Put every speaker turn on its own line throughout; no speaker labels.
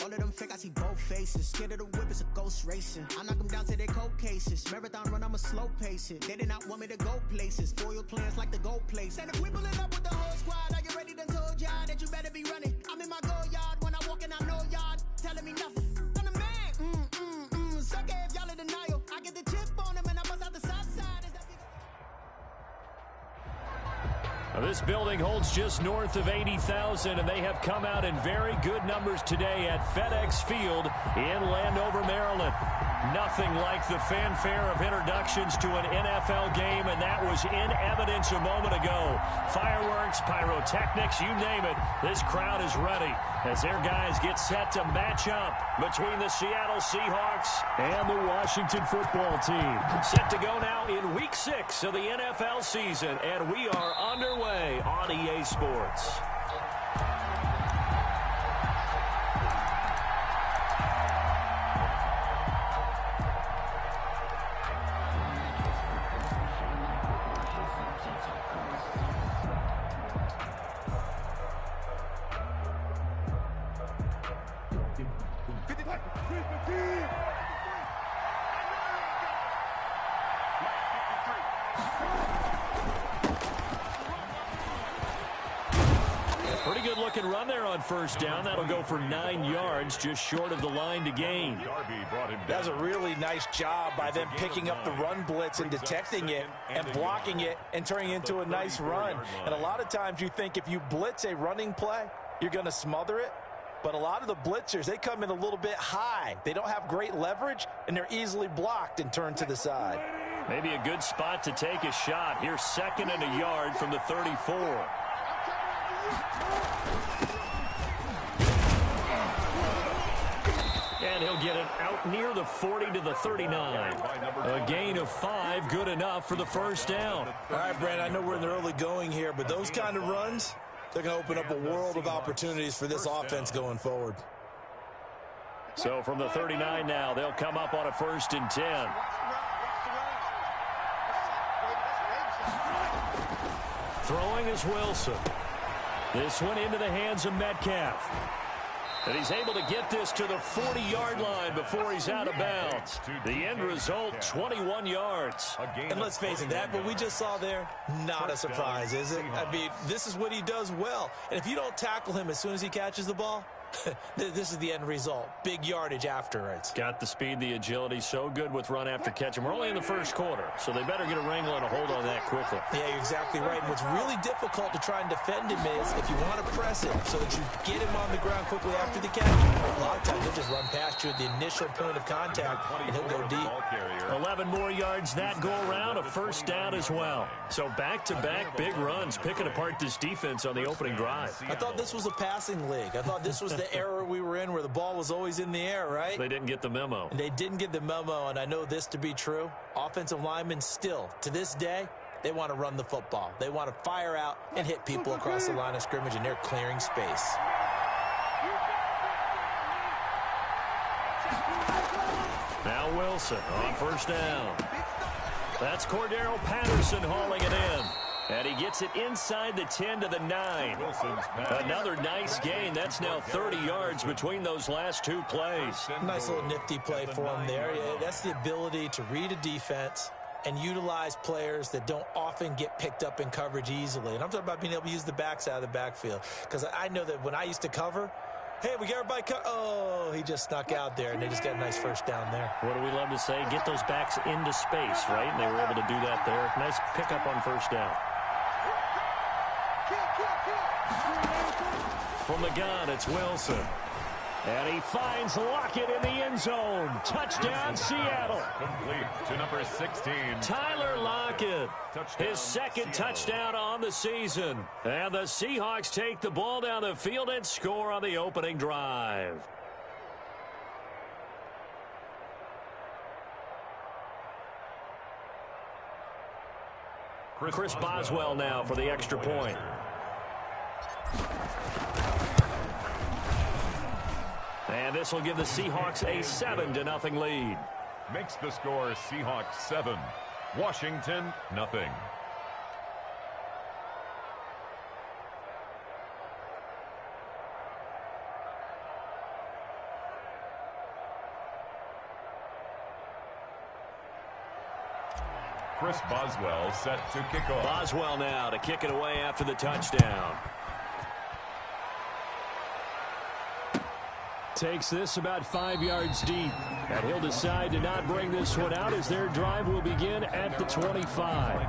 All of them fake, I see both faces. Scared of the whip, it's a ghost racing. I knock them down to their cold cases. Marathon run, I'ma slow pace it. They did not want me to go places. Foil plans like the gold place. And if we pulling up with the whole squad, are you ready? Done told y'all that you better be running. I'm in my go yard. When I walk in, I know y'all telling me nothing. I'm the man. Sucker if y'all in denial. I get the chip on them and I bust out the south side.
This building holds just north of 80,000, and they have come out in very good numbers today at FedEx Field in Landover, Maryland. Nothing like the fanfare of introductions to an NFL game, and that was in evidence a moment ago. Fireworks, pyrotechnics, you name it, this crowd is ready as their guys get set to match up between the Seattle Seahawks and the Washington football team. Set to go now in Week 6 of the NFL season, and we are underway on EA Sports. Pretty good looking run there on first down. That'll go for 9 yards, just short of the line to gain.
That's a really nice job by them picking up the run blitz and detecting it and blocking it and turning it into a nice run. And a lot of times you think if you blitz a running play, you're going to smother it. But a lot of the blitzers, they come in a little bit high. They don't have great leverage, and they're easily blocked and turned to the side.
Maybe a good spot to take a shot. Here's 2nd and a yard from the 34. And he'll get it out near the 40 to the 39. A gain of 5, good enough for the first down.
All right, Brandon, I know we're in the early going here, but those kind of runs, they're going to open up a world of opportunities for this offense going forward.
So from the 39 now, they'll come up on a 1st and 10. Throwing is Wilson. This one into the hands of Metcalf. And he's able to get this to the 40-yard line before he's out of bounds. The end result, 21 yards.
And let's face it, that what we just saw there, not a surprise, is it? I mean, this is what he does well. And if you don't tackle him as soon as he catches the ball, this is the end result. Big yardage afterwards.
Got the speed, the agility, so good with run after catch. And we're only in the first quarter, so they better get a wrangle and a hold on that quickly.
Yeah, you're exactly right. And what's really difficult to try and defend him is if you want to press him so that you get him on the ground quickly after the catch, a lot of times he'll just run past you at the initial point of contact, and he'll go deep.
11 more yards that go around, a 1st down as well. So back-to-back big runs, picking apart this defense on the opening drive.
I thought this was a passing league. I thought this was the era we were in where the ball was always in the air, right?
They didn't get the memo.
And they didn't get the memo, and I know this to be true. Offensive linemen still, to this day, they want to run the football. They want to fire out and hit people across the line of scrimmage, and they're clearing space.
Now Wilson on 1st down. That's Cordero Patterson hauling it in. And he gets it inside the 10 to the 9. Another nice gain. That's now 30 yards between those last 2 plays.
Nice little nifty play for him there. That's the ability to read a defense and utilize players that don't often get picked up in coverage easily. And I'm talking about being able to use the backside of the backfield. Because I know that when I used to cover, hey, we got everybody oh, he just snuck out there, and they just got a nice 1st down there.
What do we love to say? Get those backs into space, right? And they were able to do that there. Nice pickup on 1st down. From the gun, it's Wilson. And he finds Lockett in the end zone. Touchdown, Seattle.
Complete to number 16.
Tyler Lockett, his 2nd touchdown on the season. And the Seahawks take the ball down the field and score on the opening drive. Chris Boswell now for the extra point. And this will give the Seahawks a 7-0 lead.
Makes the score Seahawks 7, Washington nothing. Chris Boswell set to kick off.
Boswell now to kick it away after the touchdown. Takes this about 5 yards deep. And he'll decide to not bring this one out as their drive will begin at the 25.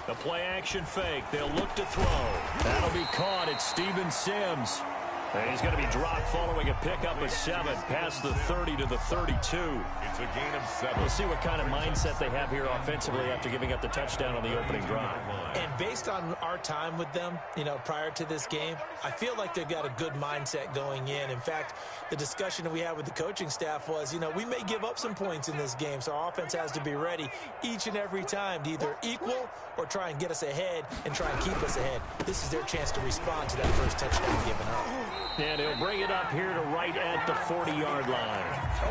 The play-action fake. They'll look to throw. That'll be caught. It's Steven Sims. And he's going to be dropped following a pickup of 7 past the 30 to the 32.
It's a gain of 7.
We'll see what kind of mindset they have here offensively after giving up the touchdown on the opening drive.
And based on our time with them, prior to this game, I feel like they've got a good mindset going in. In fact, the discussion that we had with the coaching staff was, we may give up some points in this game, so our offense has to be ready each and every time to either equal or try and get us ahead and try and keep us ahead. This is their chance to respond to that first touchdown given up.
And he'll bring it up here to right at the 40-yard line.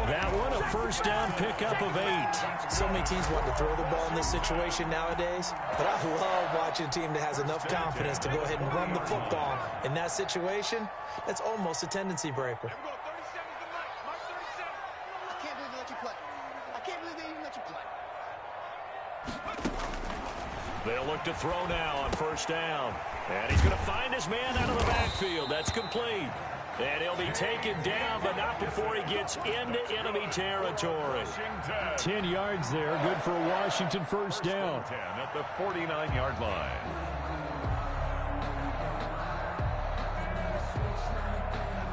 That one, a first down pickup of 8.
So many teams want to throw the ball in this situation nowadays, but I love watching a team that has enough confidence to go ahead and run the football. In that situation, that's almost a tendency breaker.
I can't believe they let you play. I can't believe they even let you play.
They'll look to throw now on first down. And he's going to find his man out of the backfield. That's complete. And he'll be taken down, but not before he gets into enemy territory. 10 yards there. Good for a Washington first down.
10 at the 49-yard line.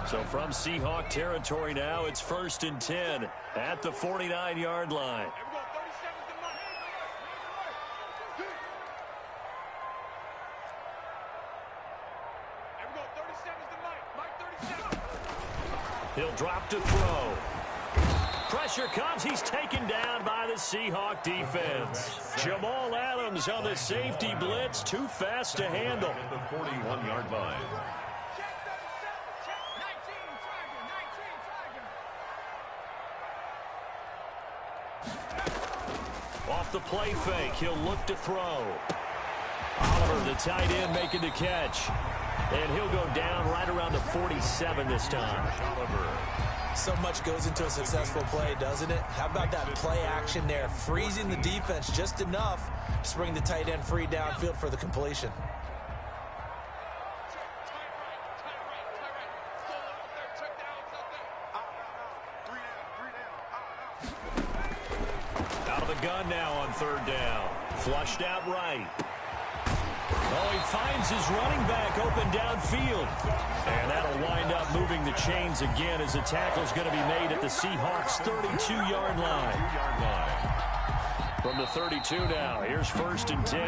So from Seahawk territory now, it's 1st and 10 at the 49-yard line. He'll drop to throw. Pressure comes. He's taken down by the Seahawk defense. Jamal Adams on the safety blitz. Too fast to handle.
At the 41-yard line.
Off the play fake, he'll look to throw. Oliver, the tight end, making the catch. And he'll go down right around the 47 this time.
Oliver.
So much goes into a successful play, doesn't it? How about that play action there, freezing the defense just enough to bring the tight end free downfield for the completion.
Out of the gun now on 3rd down. Flushed out right. Oh, he finds his running back open downfield. And that'll wind up moving the chains again as the tackle's going to be made at the Seahawks' 32-yard line. From the 32 now, here's 1st and 10.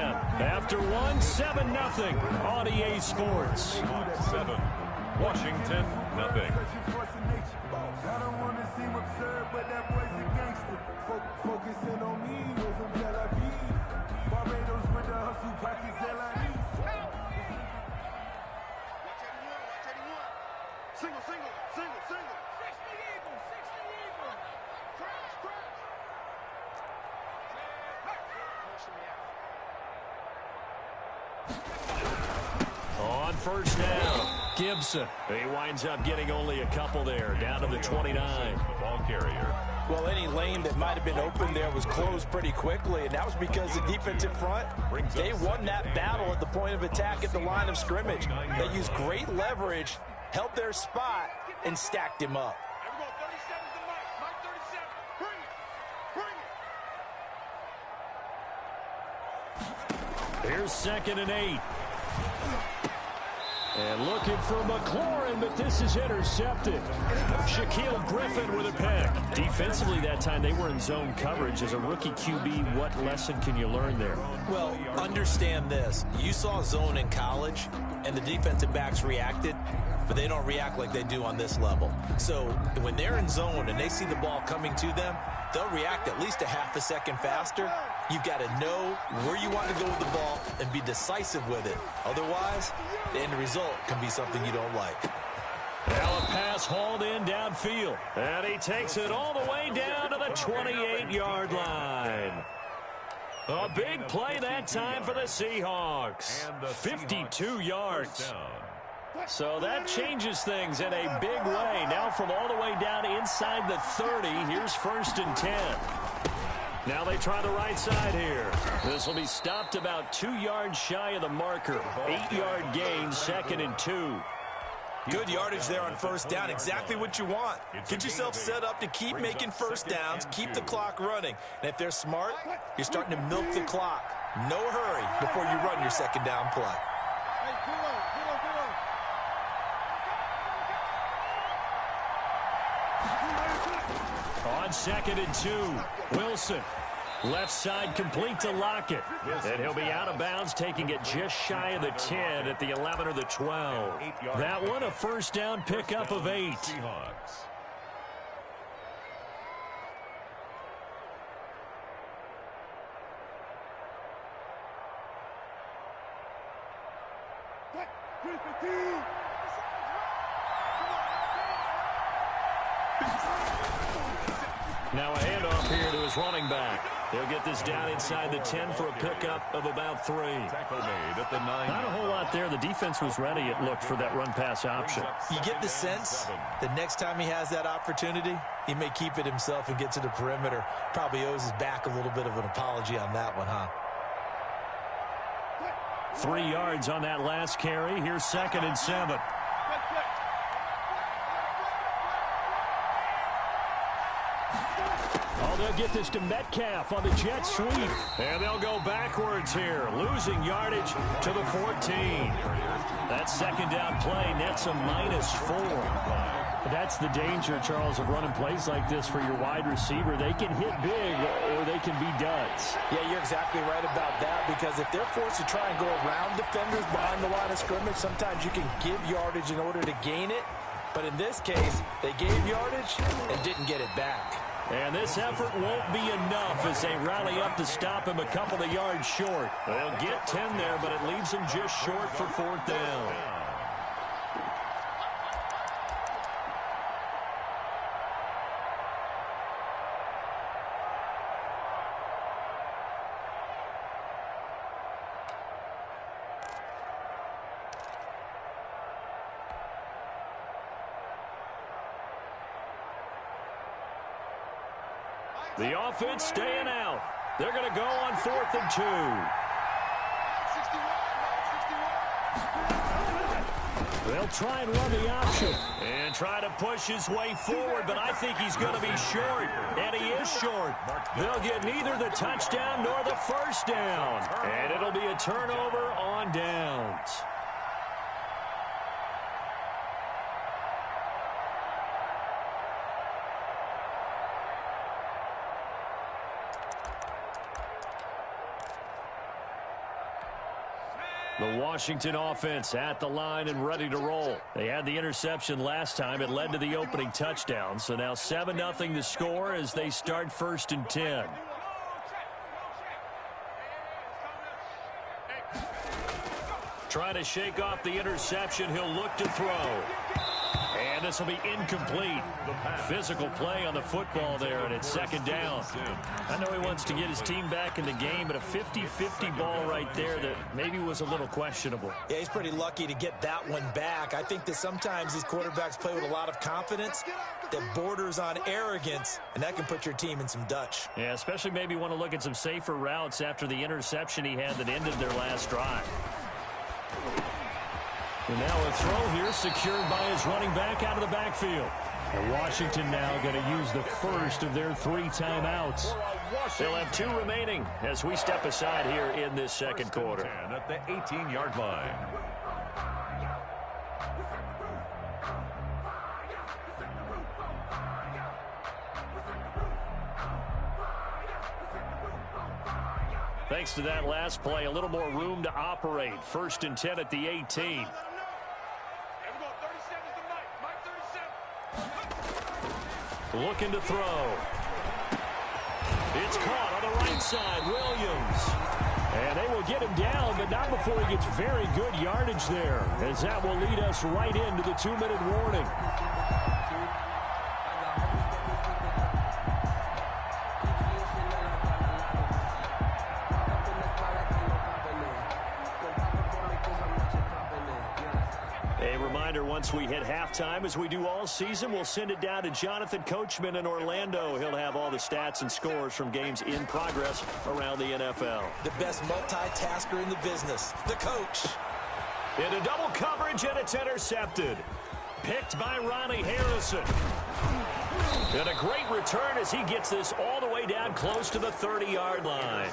After 7-0 on EA Sports.
7. Washington, nothing.
I don't want to seem absurd, but that boy's a gangster. Focusing on me, was from Tel Aviv. Barbados with the hustle, practice LID. Single, single, single, single. 60 Eagles, 60 Eagles. Crash, crash.
On first down, Gibson. He winds up getting only a couple there, down to the 29.
The ball carrier.
Well, any lane that might have been open there was closed pretty quickly, and that was because the defensive front, they won that battle at the point of attack at the line of scrimmage. They used great leverage, held their spot, and stacked him up.
Here's 2nd and 8. And looking for McLaurin, but this is intercepted. Shaquille Griffin with a pick. Defensively that time, they were in zone coverage. As a rookie QB, what lesson can you learn there?
Well, understand this. You saw zone in college, and the defensive backs reacted, but they don't react like they do on this level. So when they're in zone and they see the ball coming to them, they'll react at least a half a second faster. You've got to know where you want to go with the ball and be decisive with it. Otherwise, the end result can be something you don't like.
Now a pass hauled in downfield. And he takes it all the way down to the 28-yard line. A big play that time for the Seahawks. 52 yards. So that changes things in a big way. Now from all the way down inside the 30, here's 1st and 10. Now they try the right side here. This will be stopped about 2 yards shy of the marker. 8-yard gain, 2nd and 2.
Good yardage there on 1st down. Exactly what you want. Get yourself set up to keep making 1st downs, keep the clock running. And if they're smart, you're starting to milk the clock. No hurry before you run your 2nd down play.
On 2nd and 2, Wilson. Left side complete to Lockett. And he'll be out of bounds, taking it just shy of the 10 at the 11 or the 12. That one a 1st down pickup of 8. Now a handoff here to his running back. He'll get this down inside the 10 for a pickup of about 3. Not a whole lot there. The defense was ready, it looked, for that run-pass option.
You get the sense that next time he has that opportunity, he may keep it himself and get to the perimeter. Probably owes his back a little bit of an apology on that one, huh?
3 yards on that last carry. Here's 2nd and 7. They'll get this to Metcalf on the jet sweep. And they'll go backwards here, losing yardage to the 14. That 2nd down play nets a -4. That's the danger, Charles, of running plays like this for your wide receiver. They can hit big or they can be duds.
Yeah, you're exactly right about that, because if they're forced to try and go around defenders behind the line of scrimmage, sometimes you can give yardage in order to gain it. But in this case, they gave yardage and didn't get it back.
And this effort won't be enough as they rally up to stop him a couple of yards short. They'll get 10 there, but it leaves them just short for 4th down. The offense staying out. They're going to go on 4th and 2. They'll try and run the option and try to push his way forward, but I think he's going to be short, and he is short. They'll get neither the touchdown nor the 1st down, and it'll be a turnover on downs. The Washington offense at the line and ready to roll. They had the interception last time. It led to the opening touchdown. So now 7-0 to score as they start 1st and 10. Trying to shake off the interception. He'll look to throw. And this will be incomplete. Physical play on the football there, and it's 2nd down. I know he wants to get his team back in the game, but a 50-50 ball right there that maybe was a little questionable.
Yeah, he's pretty lucky to get that one back. I think that sometimes these quarterbacks play with a lot of confidence that borders on arrogance, and that can put your team in some Dutch.
Yeah, especially maybe want to look at some safer routes after the interception he had that ended their last drive. And now a throw here secured by his running back out of the backfield. And Washington now going to use the first of their 3 timeouts. They'll have 2 remaining as we step aside here in this second quarter.
At the 18-yard line.
Thanks to that last play, a little more room to operate. 1st and 10 at the 18. Looking to throw. It's caught on the right side. Williams. And they will get him down, but not before he gets very good yardage there, as that will lead us right into the 2-minute warning. Once we hit halftime, as we do all season, we'll send it down to Jonathan Coachman in Orlando. He'll have all the stats and scores from games in progress around the NFL.
The best multitasker in the business, the coach.
Into double coverage, and it's intercepted. Picked by Ronnie Harrison. And a great return as he gets this all the way down close to the 30-yard line.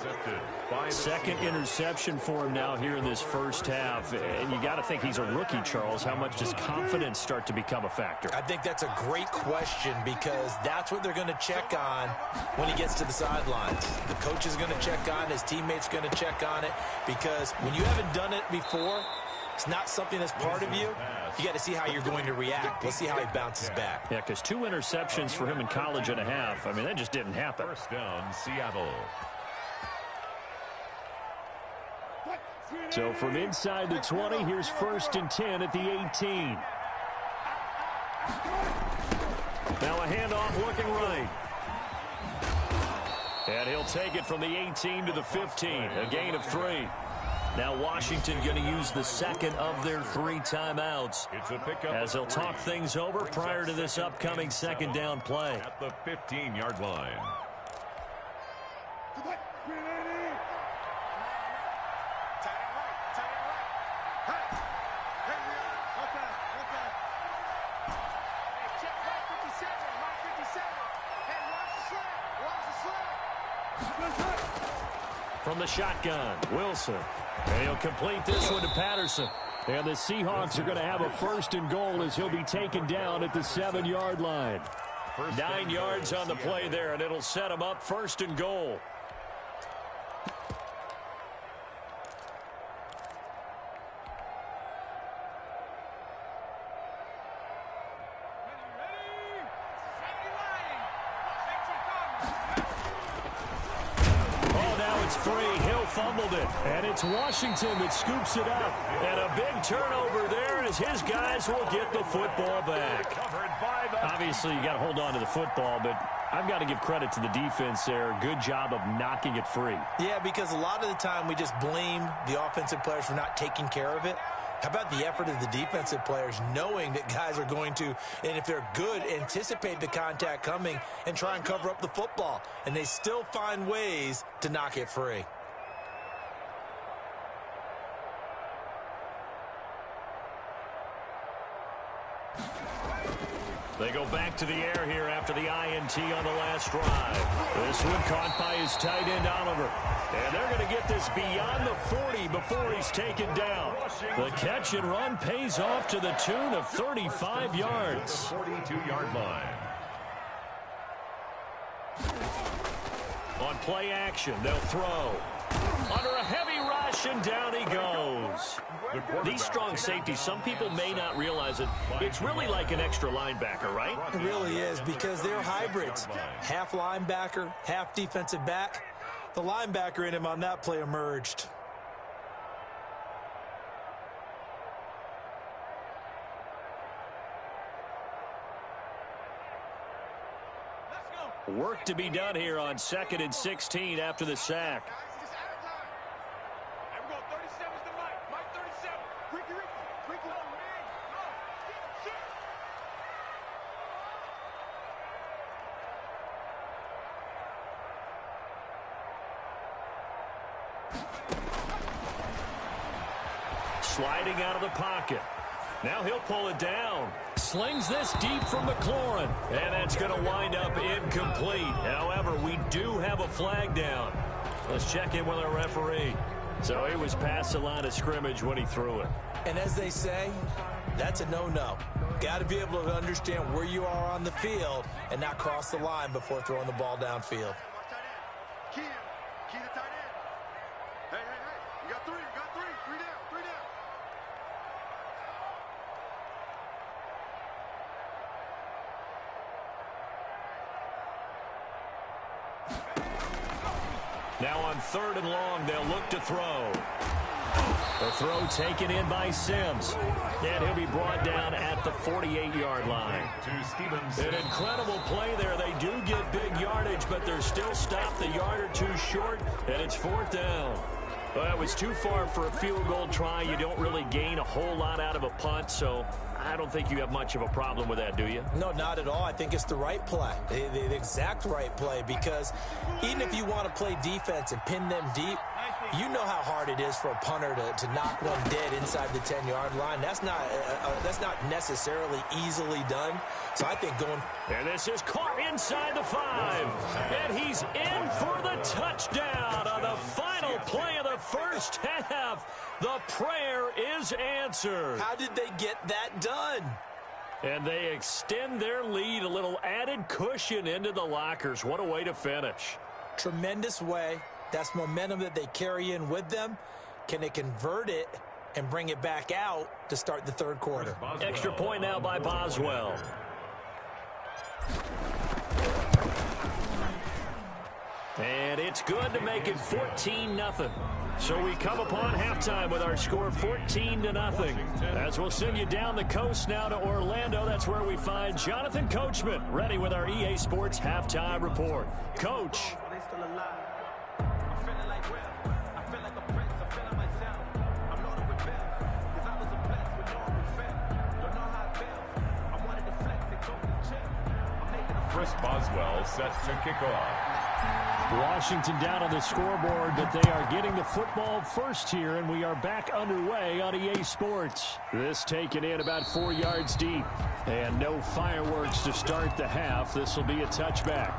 Second interception for him now here in this first half. And you got to think he's a rookie, Charles. How much does confidence start to become a factor?
I think that's a great question, because that's what they're going to check on when he gets to the sidelines. The coach is going to check on it. His teammates going to check on it, because when you haven't done it before, it's not something that's part of you. You got to see how you're going to react. Let's see how he bounces back.
Yeah, because 2 interceptions for him in college and a half. I mean, that just didn't happen.
First down, Seattle.
So from inside the 20, here's 1st and 10 at the 18. Now a handoff looking right. And he'll take it from the 18 to the 15, a gain of 3. Now Washington going to use the second of their 3 timeouts as they'll talk things over prior to this upcoming second down play.
At the 15-yard line.
From the shotgun, Wilson. And he'll complete this one to Patterson. And the Seahawks are going to have a 1st and goal as he'll be taken down at the 7-yard line. 9 yards on the play there, and it'll set him up 1st and goal. Fumbled it, and it's Washington that scoops it up. And a big turnover there as his guys will get the football back. Obviously, you got to hold on to the football, but I've got to give credit to the defense there. Good job of knocking it free.
Yeah, because a lot of the time we just blame the offensive players for not taking care of it. How about the effort of the defensive players, knowing that guys are going to, and if they're good, anticipate the contact coming and try and cover up the football. And they still find ways to knock it free.
They go back to the air here after the INT on the last drive. This one caught by his tight end, Oliver. And they're going to get this beyond the 40 before he's taken down. The catch and run pays off to the tune of 35 yards.
42-yard line.
On play action, they'll throw. Under a heavy rush, and down he goes. These strong safeties, some people may not realize it. It's really like an extra linebacker, right?
It really is, because they're hybrids. Half linebacker, half defensive back. The linebacker in him on that play emerged.
Work to be done here on 2nd and 16 after the sack. Sliding out of the pocket. Now he'll pull it down. Slings this deep from McLaurin. And that's going to wind up incomplete. However, we do have a flag down. Let's check in with our referee. So he was past the line of scrimmage when he threw it.
And as they say, that's a no-no. Got to be able to understand where you are on the field and not cross the line before throwing the ball downfield.
Hey, you got three, three down.
Now on 3rd and long, they'll look to throw. The throw taken in by Sims. And he'll be brought down at the 48-yard line. An incredible play there. They do get big yardage, but they're still stopped a yard or two short, and it's 4th down. Well, that was too far for a field goal try. You don't really gain a whole lot out of a punt, so I don't think you have much of a problem with that, do you?
No, not at all. I think it's the right play, the exact right play, because even if you want to play defense and pin them deep, you know how hard it is for a punter to knock one dead inside the 10-yard line. That's not necessarily easily done. So I think going...
And this is caught inside the 5. And he's in for the touchdown on the final play of the first half. The prayer is answered.
How did they get that done?
And they extend their lead, a little added cushion into the lockers. What a way to finish.
Tremendous way. That's momentum that they carry in with them. Can they convert it and bring it back out to start the 3rd quarter?
Extra point now by Boswell. And it's good to make it 14-0. So we come upon halftime with our score 14-0. As we'll send you down the coast now to Orlando. That's where we find Jonathan Coachman ready with our EA Sports halftime report. Coach.
Chris Boswell set to kick off.
Washington down on the scoreboard, but they are getting the football first here, and we are back underway on EA Sports. This taken in about 4 yards deep, and no fireworks to start the half. This will be a touchback.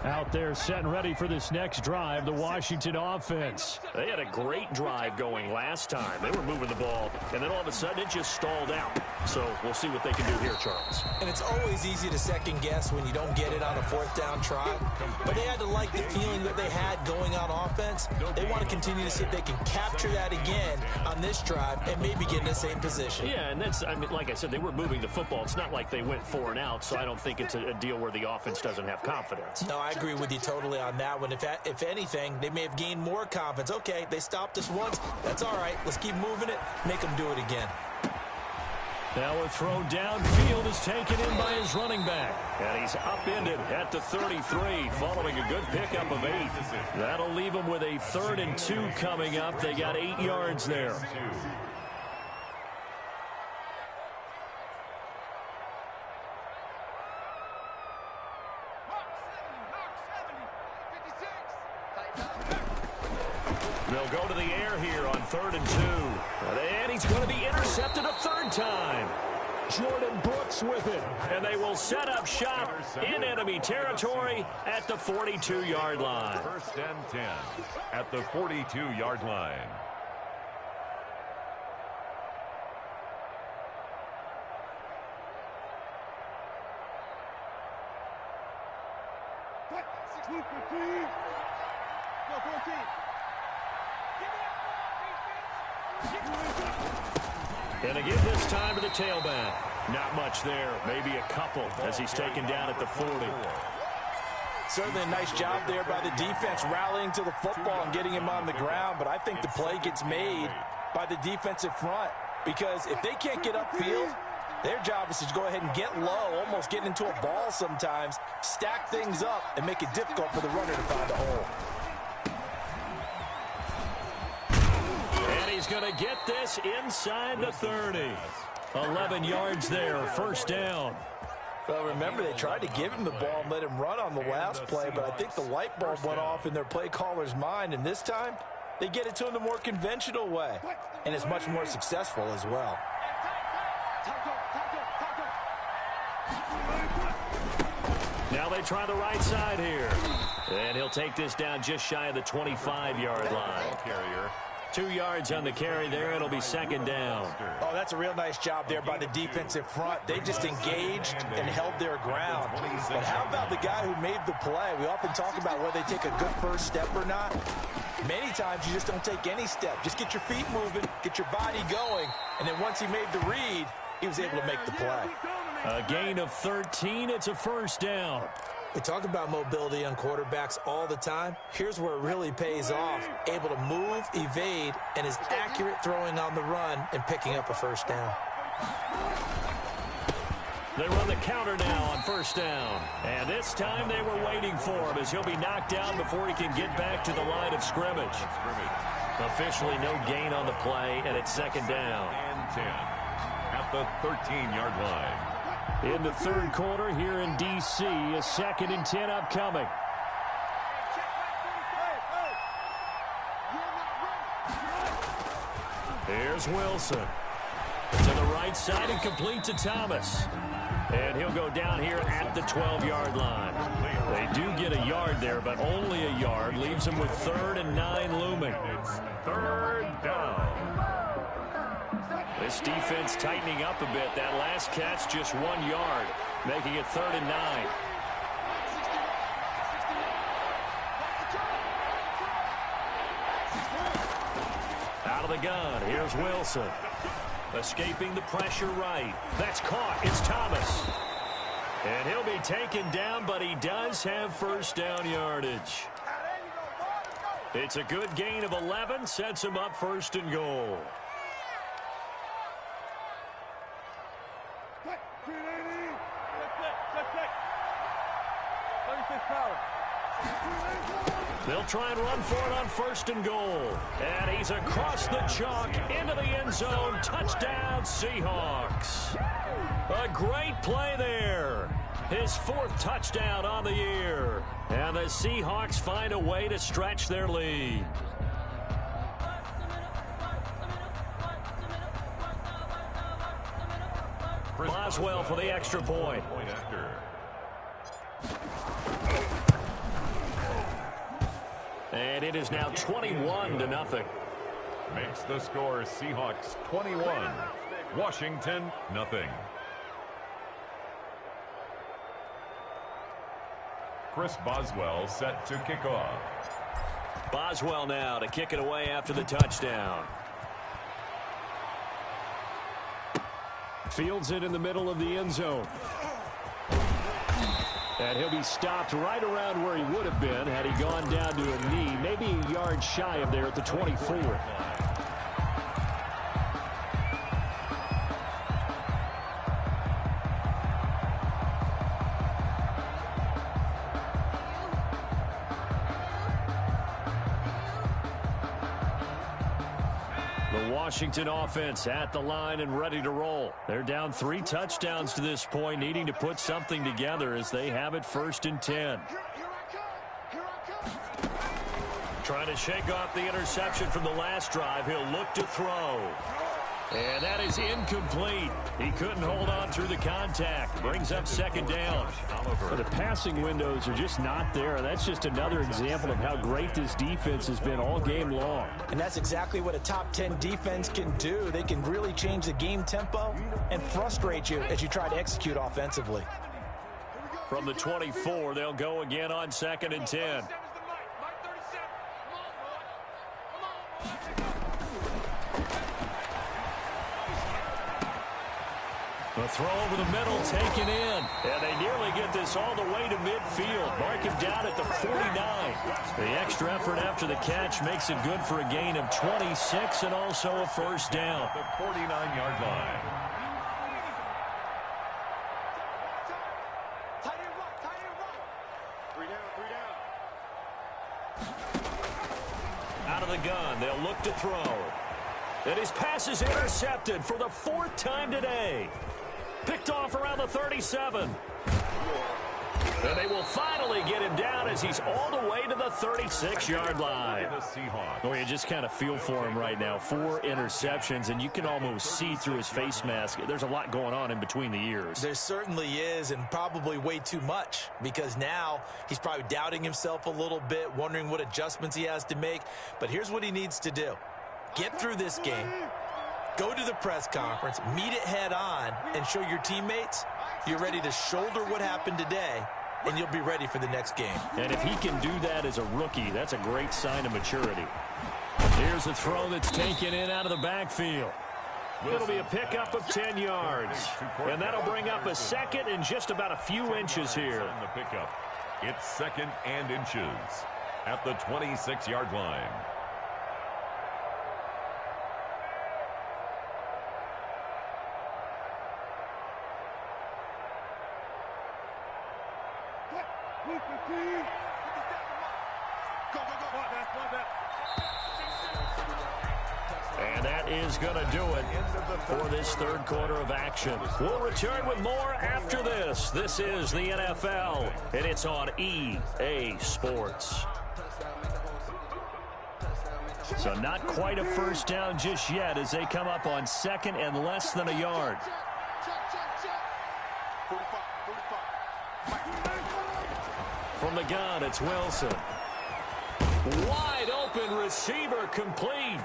Out there set and ready for this next drive, the Washington offense. They had a great drive going last time. They were moving the ball, and then all of a sudden it just stalled out. So we'll see what they can do here, Charles.
And it's always easy to second guess when you don't get it on a 4th down try. But they had to like the feeling that they had going on offense. They want to continue to see if they can capture that again on this drive and maybe get in the same position.
Yeah, and that's, I mean, like I said, they were moving the football. It's not like they went 4 and out, so I don't think it's a deal where the offense doesn't have confidence.
No, I agree with you totally on that one. If anything, they may have gained more confidence. Okay, they stopped us once. That's all right. Let's keep moving it. Make them do it again.
Now a throw downfield is taken in by his running back. And he's upended at the 33 following a good pickup of 8. That'll leave him with a 3rd and 2 coming up. They got 8 yards there. They'll go to the air here on 3rd and 2. And he's going to be intercepted a 3rd time. Jordan Brooks with it. And they will set up shop in enemy territory at the 42-yard line.
1st and 10 at the 42-yard line.
And they give this time to the tailback. Not much there. Maybe a couple as he's taken down at the 40.
Certainly a nice job there by the defense rallying to the football and getting him on the ground. But I think the play gets made by the defensive front. Because if they can't get upfield, their job is to go ahead and get low, almost get into a ball sometimes, stack things up, and make it difficult for the runner to find a hole.
And he's going to get this inside the 30. 11 yards there, 1st down.
Well, remember, they tried to give him the ball and let him run on the last play, but I think the light bulb went off in their play caller's mind, and this time they get it to him the more conventional way, and it's much more successful as well.
Now Well, they try the right side here. And he'll take this down just shy of the 25-yard line. 2 yards on the carry there. It'll be second down.
Oh, that's a real nice job there by the defensive front. They just engaged and held their ground. But how about the guy who made the play? We often talk about whether they take a good first step or not. Many times you just don't take any step. Just get your feet moving, get your body going, and then once he made the read, he was able to make the play.
A gain of 13. It's a first down.
We talk about mobility on quarterbacks all the time. Here's where it really pays off. Able to move, evade, and is accurate throwing on the run and picking up a first down.
They run the counter now on first down. And this time they were waiting for him as he'll be knocked down before he can get back to the line of scrimmage. Officially no gain on the play, and it's second down.
And 10 at the 13-yard line.
In the third quarter here in D.C., a 2nd and 10 upcoming. Here's Wilson. To the right side and complete to Thomas. And he'll go down here at the 12-yard line. They do get a yard there, but only a yard. Leaves them with 3rd and 9 looming.
It's 3rd down.
This defense tightening up a bit. That last catch just 1 yard, making it 3rd and 9. Out of the gun, here's Wilson. Escaping the pressure right. That's caught. It's Thomas. And he'll be taken down, but he does have first down yardage. It's a good gain of 11, sets him up 1st and goal. They'll try and run for it on 1st and goal. And he's across the chalk into the end zone. Touchdown, Seahawks. A great play there. His 4th touchdown on the year. And the Seahawks find a way to stretch their lead. Boswell for the extra point. And it is now 21-0.
Makes the score Seahawks 21, Washington nothing. Chris Boswell set to kick off.
Boswell now to kick it away after the touchdown. Fields it in the middle of the end zone. And he'll be stopped right around where he would have been had he gone down to a knee, maybe a yard shy of there at the 24. Washington offense at the line and ready to roll. They're down 3 touchdowns to this point, needing to put something together as they have it 1st and 10. Trying to shake off the interception from the last drive. He'll look to throw. And that is incomplete. He couldn't hold on through the contact. Brings up 2nd down. But the passing windows are just not there. That's just another example of how great this defense has been all game long.
And that's exactly what a top 10 defense can do. They can really change the game tempo and frustrate you as you try to execute offensively.
From the 24, they'll go again on 2nd and 10. The throw over the middle taken in. And they nearly get this all the way to midfield. Mark him down at the 49. The extra effort after the catch makes it good for a gain of 26 and also a first down.
The 49-yard line.
Out of the gun, they'll look to throw. And his pass is intercepted for the 4th time today. Picked off around the 37. And they will finally get him down as as he's all the way to the 36-yard line. Oh, you just kind of feel for him right now. 4 interceptions, and you can almost see through his face mask. There's a lot going on in between the ears.
There certainly is, and probably way too much, because now he's probably doubting himself a little bit, wondering what adjustments he has to make. But here's what he needs to do. Get through this game, go to the press conference, meet it head on, and show your teammates you're ready to shoulder what happened today, and you'll be ready for the next game.
And if he can do that as a rookie, that's a great sign of maturity. Here's a throw that's taken in out of the backfield. It'll be a pickup of 10 yards. And that'll bring up a second and just about a few inches here.
It's second and inches at the 26-yard line.
And that is going to do it for this third quarter of action. We'll return with more after this. This is the NFL, and it's on EA Sports. So not quite a first down just yet as they come up on second and less than a yard. From the gun, it's Wilson. Wide open receiver complete.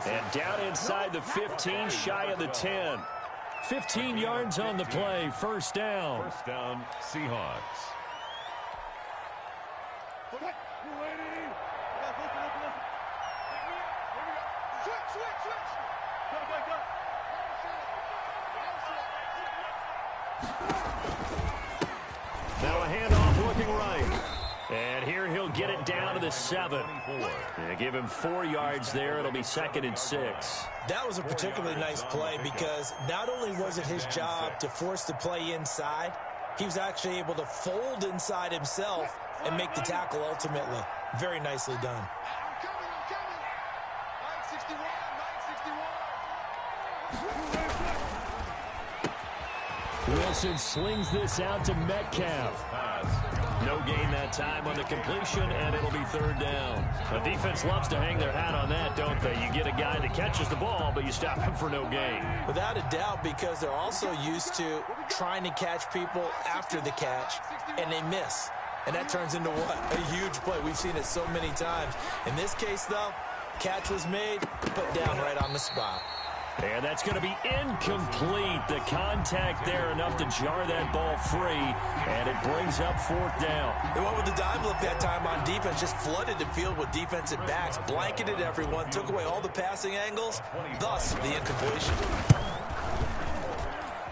And down inside the 15, shy of the 10. 15 yards on the play, first down.
First down, Seahawks.
Now a handoff looking right. And here he'll get it down to the 7. And give him 4 yards there. It'll be second and 6.
That was a particularly nice play because not only was it his job to force the play inside, he was actually able to fold inside himself and make the tackle ultimately. Very nicely done.
Wilson slings this out to Metcalf. No gain that time on the completion, and it'll be third down. The defense loves to hang their hat on that, don't they? You get a guy that catches the ball, but you stop him for no gain.
Without a doubt, because they're also used to trying to catch people after the catch, and they miss. And that turns into what? A huge play. We've seen it so many times. In this case, though, catch was made, put down right on the spot.
And that's going to be incomplete. The contact there enough to jar that ball free, and it brings up fourth down.
They went with the dime look that time on defense, just flooded the field with defensive backs, blanketed everyone, took away all the passing angles, thus the incompletion.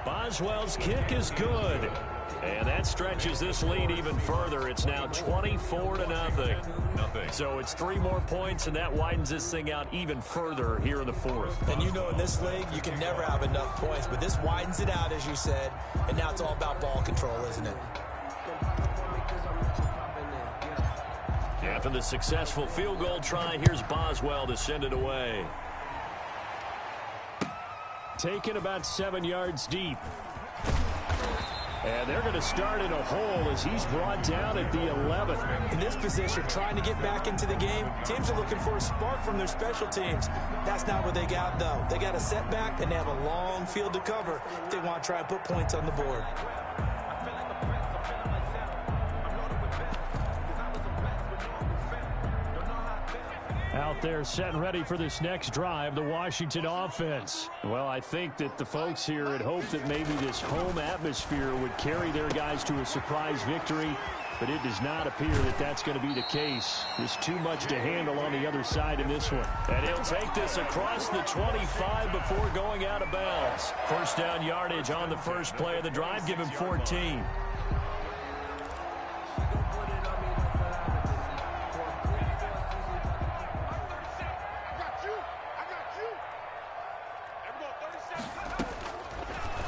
Boswell's kick is good. And that stretches this lead even further. It's now 24-0. So it's 3 more points, and that widens this thing out even further here in the fourth.
And you know in this league, you can never have enough points, but this widens it out, as you said, and now it's all about ball control, isn't it?
After the successful field goal try, here's Boswell to send it away. Taken about 7 yards deep. And they're going to start in a hole as he's brought down at the 11.
In this position, trying to get back into the game, teams are looking for a spark from their special teams. That's not what they got, though. They got a setback, and they have a long field to cover if they want to try and put points on the board.
Out there set and ready for this next drive, the Washington offense. Well, I think that the folks here had hoped that maybe this home atmosphere would carry their guys to a surprise victory, but it does not appear that that's going to be the case. There's too much to handle on the other side in this one. And he'll take this across the 25 before going out of bounds. First down yardage on the first play of the drive. Give him 14.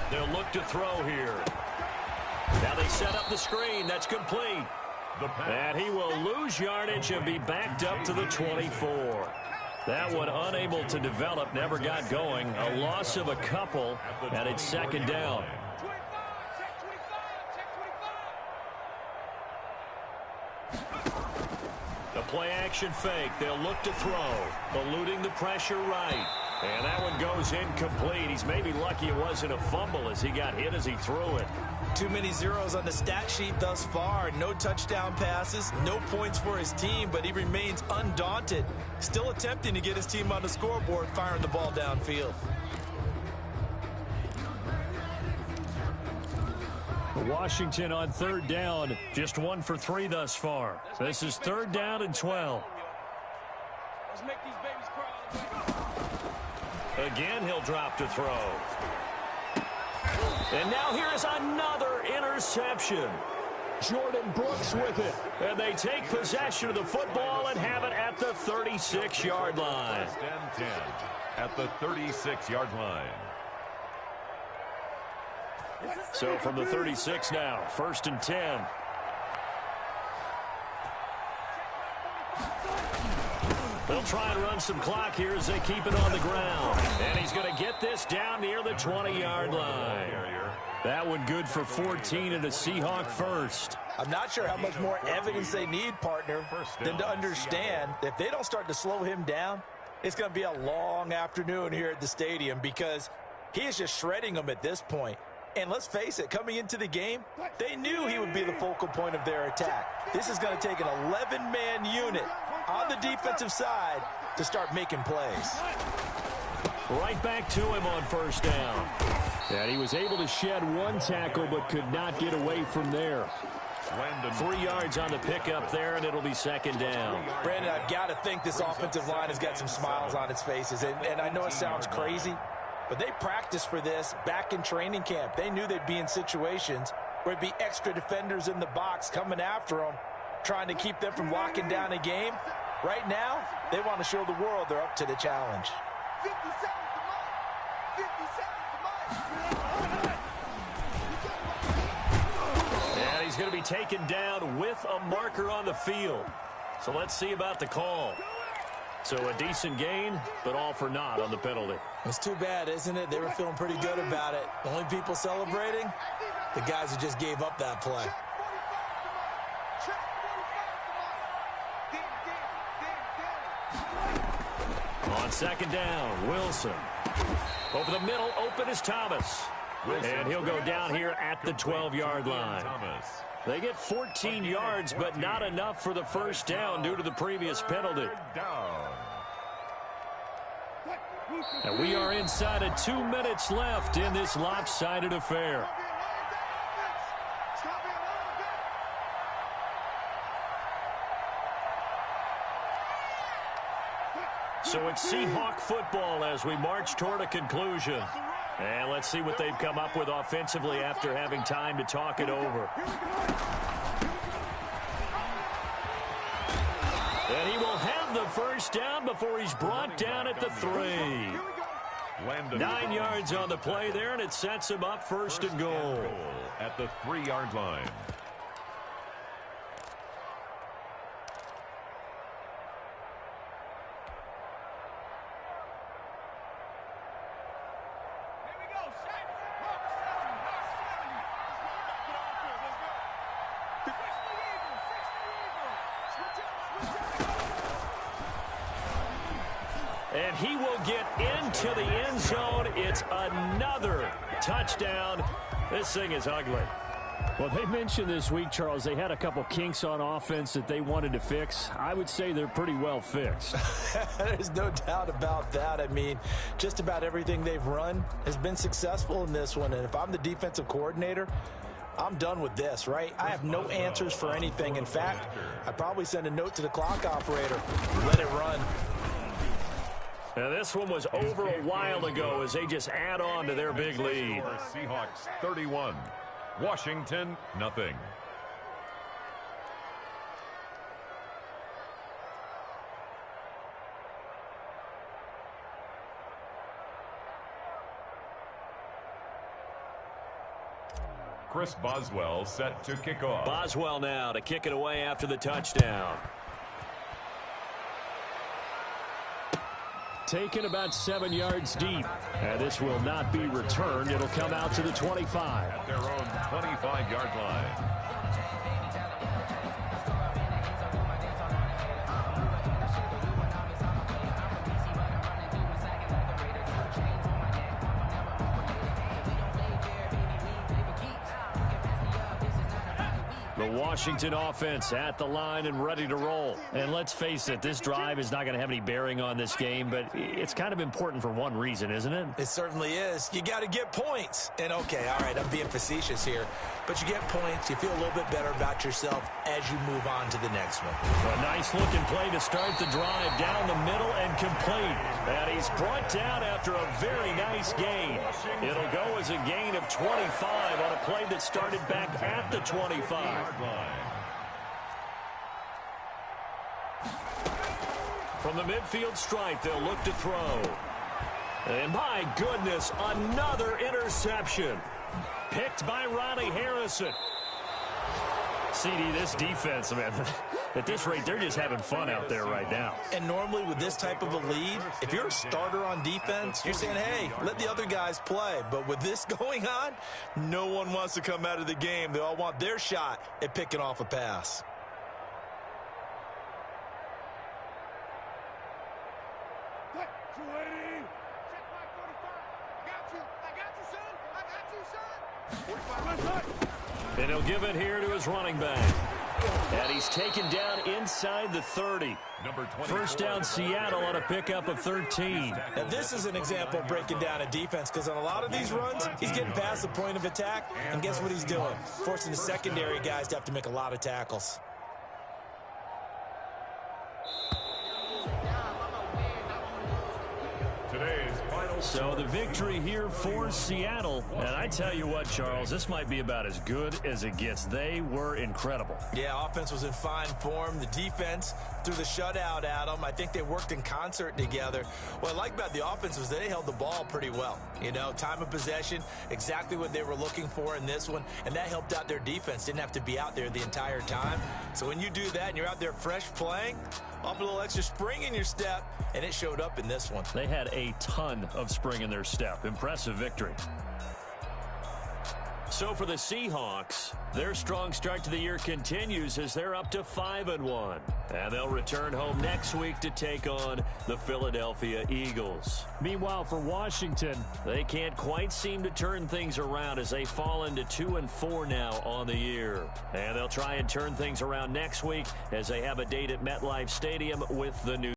They'll look to throw here. Now they set up the screen. That's complete. And he will lose yardage and be backed up to the 24. That one unable to develop, never got going. A loss of a couple, and it's second down. play action fake. They'll look to throw. Eluding the pressure right. And that one goes incomplete. He's maybe lucky it wasn't a fumble as he got hit as he threw it.
Too many zeros on the stat sheet thus far. No touchdown passes, no points for his team, but he remains undaunted. Still attempting to get his team on the scoreboard, firing the ball downfield.
Washington on third down, just 1 for 3 thus far. This is third down and 12.
Let's make these babies cry.
Again, he'll drop to throw. And now here is another interception. Jordan Brooks with it. And they take possession of the football and have it at the 36-yard line.
First and 10 at the 36-yard line.
So from the 36 now, first and 10. They'll try and run some clock here as they keep it on the ground. And he's going to get this down near the 20-yard line. That one good for 14 and a Seahawk first.
I'm not sure how much more evidence they need, partner, than to understand that if they don't start to slow him down, it's going to be a long afternoon here at the stadium because he is just shredding them at this point. And let's face it, coming into the game, they knew he would be the focal point of their attack. This is going to take an 11-man unit on the defensive side to start making plays.
Right back to him on first down. And he was able to shed one tackle but could not get away from there. 3 yards on the pickup there, and it'll be second down.
Brandon, I've got to think this offensive line has got some smiles on its faces. And I know it sounds crazy, but they practiced for this back in training camp. They knew they'd be in situations where it'd be extra defenders in the box coming after them, trying to keep them from locking down a game. Right now, they want to show the world they're up to the challenge.
50 seconds to Mike. 50 seconds to Mike.
And he's going to be taken down with a marker on the field. So let's see about the call. So a decent gain, but all for naught on the penalty.
It's too bad, isn't it? They were feeling pretty good about it. The only people celebrating, the guys who just gave up that play.
On second down, Wilson. Over the middle, open is Thomas. And he'll go down here at the 12-yard line. They get 14 yards, but not enough for the first down due to the previous penalty. And we are inside of 2 minutes left in this lopsided affair. So it's Seahawk football as we march toward a conclusion. And let's see what they've come up with offensively after having time to talk it over. And he will have the first down before he's brought down at the 3. 9 yards on the play there, and it sets him up first and goal.
At the 3-yard line.
And he will get into the end zone. It's another touchdown. This thing is ugly.
Well, they mentioned this week, Charles, they had a couple kinks on offense that they wanted to fix. I would say they're pretty well fixed.
There's no doubt about that. I mean, just about everything they've run has been successful in this one. And if I'm the defensive coordinator, I'm done with this, right? I have no answers for anything. In fact, I'd probably send a note to the clock operator. Let it run.
Now, this one was over a while ago as they just add on to their big lead.
Seahawks 31, Washington nothing. Chris Boswell set to kick off.
Boswell now to kick it away after the touchdown.
Taken about 7 yards deep. And this will not be returned. It'll come out to the 25.
At their own 25-yard line.
The Washington offense at the line and ready to roll. And let's face it, this drive is not going to have any bearing on this game, but it's kind of important for one reason, isn't it?
It certainly is. You got to get points. And, okay, all right, I'm being facetious here. But you get points, you feel a little bit better about yourself as you move on to the next one.
A nice-looking play to start the drive down the middle and complete. And he's brought down after a very nice gain. It'll go as a gain of 25 on a play that started back at the 25. From the midfield stripe, they'll look to throw. And my goodness, another interception. Picked by Ronnie Harrison. CD, this defense, man, at this rate, they're just having fun out there right now.
And normally with this type of a lead, if you're a starter on defense, you're saying, hey, let the other guys play. But with this going on, no one wants to come out of the game. They all want their shot at picking off a pass.
And he'll give it here to his running back. And he's taken down inside the 30. First down, Seattle on a pickup of 13.
Now, this is an example of breaking down a defense, because on a lot of these runs, he's getting past the point of attack, and guess what he's doing? Forcing the secondary guys to have to make a lot of tackles.
So the victory here for Seattle. And I tell you what, Charles, this might be about as good as it gets. They were incredible.
Yeah, offense was in fine form. The defense threw the shutout at them. I think they worked in concert together. What I like about the offense was they held the ball pretty well. You know, time of possession, exactly what they were looking for in this one. And that helped out their defense. Didn't have to be out there the entire time. So when you do that and you're out there fresh playing, off a little extra spring in your step, and it showed up in this one.
They had a ton of spring in their step. Impressive victory. So for the Seahawks, their strong start to the year continues as they're up to 5-1. And they'll return home next week to take on the Philadelphia Eagles. Meanwhile, for Washington, they can't quite seem to turn things around as they fall into 2-4 now on the year. And they'll try and turn things around next week as they have a date at MetLife Stadium with the new